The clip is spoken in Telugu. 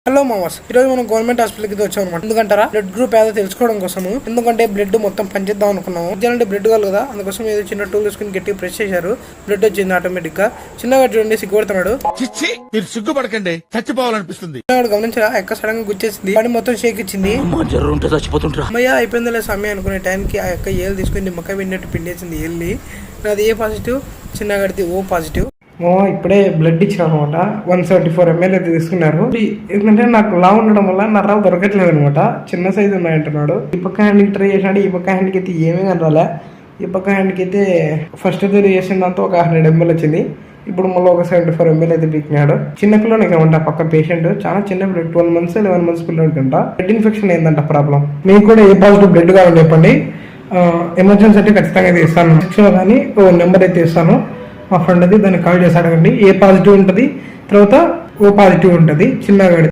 హలో మామస్, ఈ రోజు మనం గవర్నమెంట్ హాస్పిటల్ కి వచ్చాం అనమాట. ఎందుకంటారా, బ్లడ్ గ్రూప్ ఏదో తెలుసుకోవడం కోసము. ఎందుకంటే బ్లడ్ మొత్తం పనిచేద్దాం అనుకున్నాము. ఇదేంటే బ్లడ్ కాదు కదా, అందుకోసం ఏదో చిన్న టూల్ తీసుకుని గట్టి ప్రెస్ చేశారు. బ్లడ్ వచ్చింది ఆటోమేటిక్ గా. చిన్నగా చూడండి, సిగ్గుపడుతున్నాడు. మీరు సిగ్గుపడకండి, చచ్చిపోవాలనిపిస్తుంది. చిన్నవాడు గమనించరా, ఎక్క సడన్ గా గుచ్చేసింది, పని మొత్తం షేక్ ఇచ్చింది. అమ్మయ్య అయిపోయిందిలే సమయం అనుకునే టైంకి ఆ యొక్క ఏళ్ళు తీసుకుని నిమ్మకాయ విన్నట్టు పిండేసింది. ఏళ్ళి నాది ఏ పాజిటివ్, చిన్నగాడిది ఓ పాజిటివ్. ఇప్పుడే బ్లడ్ ఇచ్చిన అనమాట. 174 ml అయితే తీసుకున్నారు. ఎందుకంటే నాకు లా ఉండడం వల్ల నర్రాలు దొరకట్లేదు అనమాట. చిన్న సైజు ఉన్నాయంటున్నాడు. ఈ పక్క హ్యాండ్కి ట్రై చేసినాడు. ఈ పక్క హ్యాండ్కి అయితే ఏమీ కనరాలే. ఈ పక్క హ్యాండ్కి అయితే ఫస్ట్ అయితే చేసిన దాంతో ఒక 100 ml వచ్చింది. ఇప్పుడు మళ్ళీ ఒక 74 ml అయితే పీకినాడు. చిన్న పిల్లలకి ఏమంట పక్క పేషెంట్, చాలా చిన్న పిల్లలు, 12 months 11 months పిల్లలకి అంట బ్లడ్ ఇన్ఫెక్షన్ ఏంటంట ప్రాబ్లం. మీకు కూడా ఏ పాజిటివ్ బ్లడ్ కావాలని చెప్పండి. ఎమర్జెన్సీ అయితే ఖచ్చితంగా అయితే ఇస్తాను. కానీ ఓ నెంబర్ అయితే ఇస్తాను. మా ఫ్రెండ్ అది దాన్ని కాల్ చేసి అడగండి. ఏ పాజిటివ్ ఉంటుంది, తర్వాత ఓ పాజిటివ్ ఉంటుంది చిన్నగా.